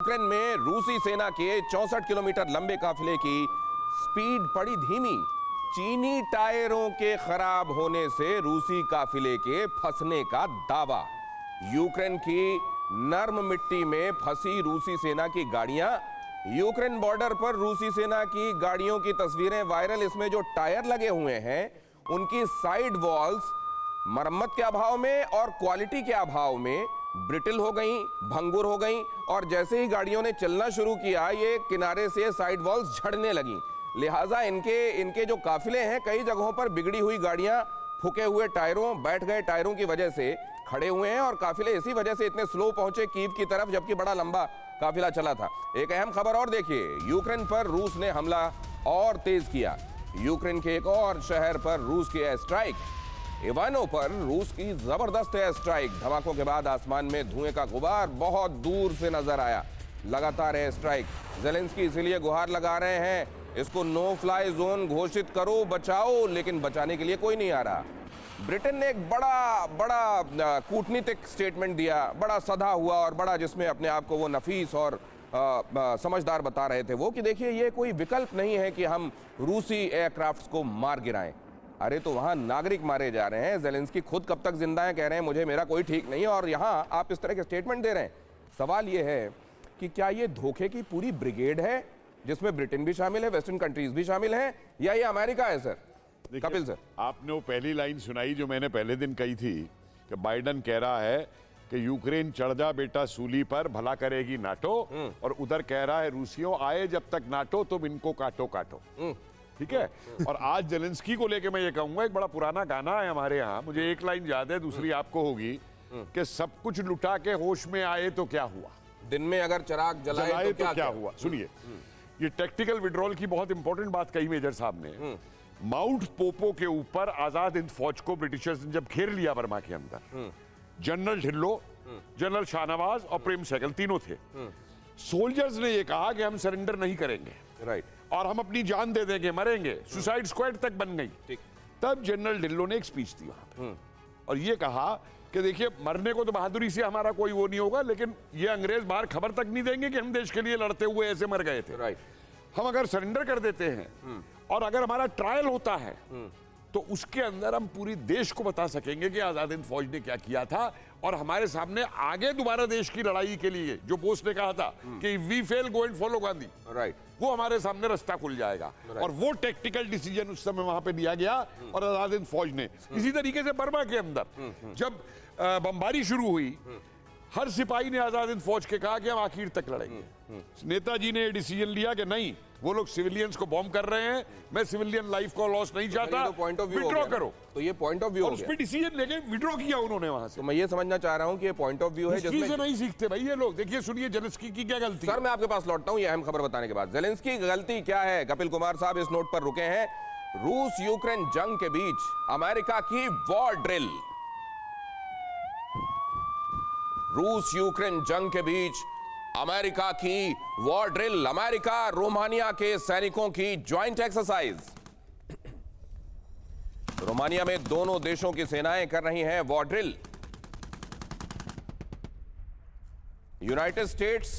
Ukraine में रूसी सेना के 64 किलोमीटर लंबे काफिले की स्पीड पड़ी धीमी। चीनी टायरों के खराब होने से रूसी काफिले के फंसने का दावा। यूक्रेन की नर्म मिट्टी में फंसी रूसी सेना की गाड़ियां। यूक्रेन बॉर्डर पर रूसी सेना की गाड़ियों की तस्वीरें वायरल। इसमें जो टायर लगे हुए हैं उनकी साइड वॉल्स मरम्मत के अभाव में और क्वालिटी के अभाव में ब्रिटल हो गई, भंगुर हो गई और जैसे ही गाड़ियों ने चलना शुरू किया ये किनारे से साइड वॉल्स झड़ने लगी। लिहाजा इनके जो काफिले हैं कई जगहों पर बिगड़ी हुई गाड़ियां फूके हुए टायरों, बैठ गए टायरों की वजह से खड़े हुए हैं और काफिले इसी वजह से इतने स्लो पहुंचे कीव की तरफ, जबकि बड़ा लंबा काफिला चला था। एक अहम खबर और देखिए, यूक्रेन पर रूस ने हमला और तेज किया। यूक्रेन के एक और शहर पर रूस की एयर स्ट्राइक। इवानो पर रूस की जबरदस्त एयर स्ट्राइक। धमाकों के बाद आसमान में धुएं का गुबार बहुत दूर से नजर आया। लगातार एयर स्ट्राइक। ज़ेलेंस्की इसीलिए गुहार लगा रहे हैं, इसको नो फ्लाई जोन घोषित करो, बचाओ, लेकिन बचाने के लिए कोई नहीं आ रहा। ब्रिटेन ने एक बड़ा कूटनीतिक स्टेटमेंट दिया, बड़ा सधा हुआ और बड़ा, जिसमें अपने आप को वो नफीस और समझदार बता रहे थे वो, कि देखिए ये कोई विकल्प नहीं है कि हम रूसी एयरक्राफ्ट्स को मार गिराएं। अरे तो वहां नागरिक मारे जा रहे हैं। ज़ेलेंस्की खुद कब तक जिंदा है, कह रहे हैं मुझे मेरा कोई ठीक नहीं है, और यहां आप इस तरह के स्टेटमेंट दे रहे हैं। सवाल यह है कि क्या ये धोखे की पूरी ब्रिगेड है जिसमें ब्रिटेन भी शामिल है, वेस्टर्न कंट्रीज भी शामिल हैं, या ये अमेरिका है? सर कपिल सर, आपने वो पहली लाइन सुनाई जो मैंने पहले दिन कही थी कि बाइडन कह रहा है कि यूक्रेन चढ़ जा बेटा सूली पर, भला करेगी नाटो, और उधर कह रहा है रूसियों आए जब तक नाटो तुम इनको काटो काटो। ठीक है। और आज ज़ेलेंस्की को लेके मैं ये कहूंगा, एक बड़ा पुराना गाना है हमारे यहाँ, मुझे एक लाइन याद है, दूसरी आपको होगी, कि सब कुछ लुटा के होश में आए तो क्या हुआ, दिन में अगर चिराग जलाए तो क्या हुआ। सुनिए, ये टेक्टिकल विड्रॉल की बहुत इंपॉर्टेंट बात कही मेजर साहब ने। माउंट पोपो के ऊपर आजाद हिंद फौज को ब्रिटिशर्स ने जब घेर लिया बर्मा के अंदर, जनरल ढिल्लो, जनरल शाहनवाज और प्रेम सहगल तीनों थे। सोल्जर्स ने ये कहा कि हम सरेंडर नहीं करेंगे, राइट, और हम अपनी जान दे देंगे, मरेंगे, सुसाइड स्क्वाड तक बन गई। तब जनरल ढिल्लो ने एक स्पीच दी वहां पे और ये कहा कि देखिए मरने को तो बहादुरी से हमारा कोई वो नहीं होगा, लेकिन ये अंग्रेज बाहर खबर तक नहीं देंगे कि हम देश के लिए लड़ते हुए ऐसे मर गए थे। राइट, हम अगर सरेंडर कर देते हैं और अगर हमारा ट्रायल होता है तो उसके अंदर हम पूरी देश को बता सकेंगे कि आजाद हिंद फौज ने क्या किया था, और हमारे सामने आगे दोबारा देश की लड़ाई के लिए जो बोस ने कहा था कि we fail go and follow Gandhi, right, वो हमारे सामने रास्ता खुल जाएगा। और वो टेक्टिकल डिसीजन उस समय वहां पे लिया गया और आजाद हिंद फौज ने इसी तरीके से बर्मा के अंदर जब बमबारी शुरू हुई, हर सिपाही ने आजाद हिंद फौज के कहा कि हम आखिर तक लड़ेंगे। नेताजी ने डिसीजन लिया कि नहीं, वो लोग सिविलियंस को बॉम्ब कर रहे हैं, मैं सिविलियन लाइफ को लॉस नहीं चाहता, विड्रॉ करो। तो ये पॉइंट ऑफ व्यू और उस पे डिसीजन लेके विड्रॉ किया उन्होंने वहां से। तो मैं ये समझना चाह रहा हूं कि ये पॉइंट ऑफ व्यू है जिसमें से नहीं सीखते भाई ये लोग। देखिए सुनिए ज़ेलेंस्की की क्या गलती। सर मैं आपके पास लौटता हूं ये अहम खबर बताने के बाद। ज़ेलेंस्की की गलती क्या है? कपिल कुमार साहब इस नोट पर रुके हैं। रूस यूक्रेन जंग के बीच अमेरिका की वॉर ड्रिल। रूस यूक्रेन जंग के बीच अमेरिका की वॉर ड्रिल। अमेरिका रोमानिया के सैनिकों की ज्वाइंट एक्सरसाइज। रोमानिया में दोनों देशों की सेनाएं कर रही हैं war drill. United states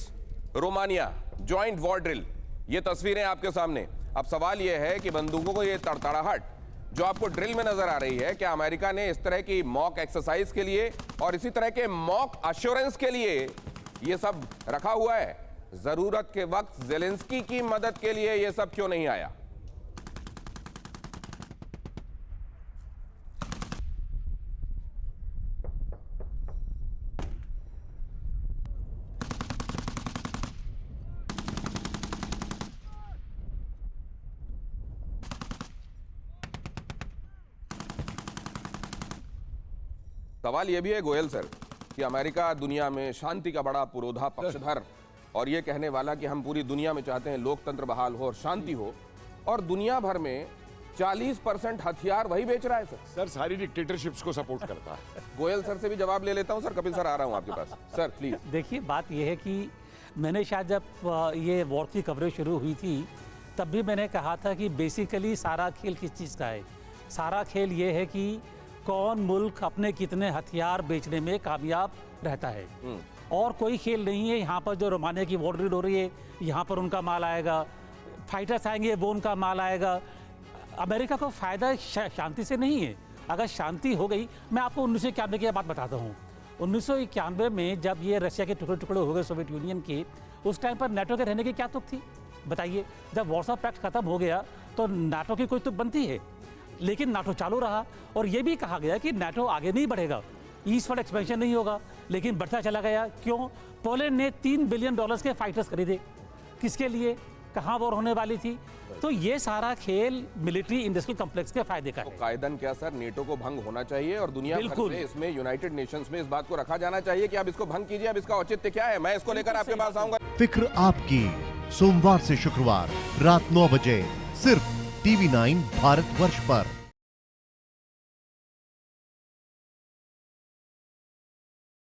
Romania joint war drill, ये तस्वीरें आपके सामने। अब सवाल यह है कि बंदूकों को ये तड़तड़ाहट जो आपको ड्रिल में नजर आ रही है, क्या अमेरिका ने इस तरह की मॉक एक्सरसाइज के लिए और इसी तरह के मॉक अश्योरेंस के लिए ये सब रखा हुआ है? जरूरत के वक्त ज़ेलेंस्की की मदद के लिए ये सब क्यों नहीं आया? सवाल यह भी है गोयल सर कि अमेरिका दुनिया में शांति का बड़ा पुरोधा पक्षधर और यह कहने वाला कि हम पूरी दुनिया में चाहते हैं लोकतंत्र बहाल हो और शांति हो, और दुनिया भर में 40% हथियार वही बेच रहा है सर। सारी डिक्टेटरशिप्स को सपोर्ट करता है। गोयल सर से भी जवाब ले लेता हूं सर। कपिल सर आ रहा हूं आपके पास। Sir please. देखिए बात यह है कि मैंने शायद जब ये वॉर की कवरेज शुरू हुई थी तब भी मैंने कहा था कि बेसिकली सारा खेल किस चीज़ का है। सारा खेल ये है कि कौन मुल्क अपने कितने हथियार बेचने में कामयाब रहता है। और कोई खेल नहीं है। यहाँ पर जो रोमानिया की वॉर रीड हो रही है, यहाँ पर उनका माल आएगा, फाइटर्स आएंगे वो उनका माल आएगा। अमेरिका को फ़ायदा शांति से नहीं है। अगर शांति हो गई, मैं आपको 1991 की बात बताता हूँ। 1991 में जब ये रशिया के टुकड़े टुकड़े हो गए सोवियत यूनियन के, उस टाइम पर नाटो के रहने की क्या तुक थी बताइए। जब वॉर्सो पैक्ट खत्म हो गया तो नाटो की कोई तुक बनती है, लेकिन नाटो चालू रहा। और ये भी कहा गया कि नाटो आगे नहीं बढ़ेगा, ईस्टवर्ड एक्सपेंशन नहीं होगा, लेकिन बढ़ता चला गया। क्यों? पोलैंड ने $3 बिलियन के फाइटर्स खरीदे। किसके लिए? कहाँ वॉर होने वाली थी? तो ये सारा खेल मिलिट्री इंडस्ट्रियल कॉम्प्लेक्स के फायदे का तो है। कायदन क्या सर, नेटो को भंग होना चाहिए और दुनिया भर बिल्कुल। से इसमें यूनाइटेड नेशंस में इस बात को रखा जाना चाहिए कि आप इसको भंग कीजिए, अब इसका औचित्य क्या है। मैं इसको लेकर आपके पास आऊंगा। फिक्र आपकी, सोमवार से शुक्रवार रात 9 बजे सिर्फ TV9 भारतवर्ष पर।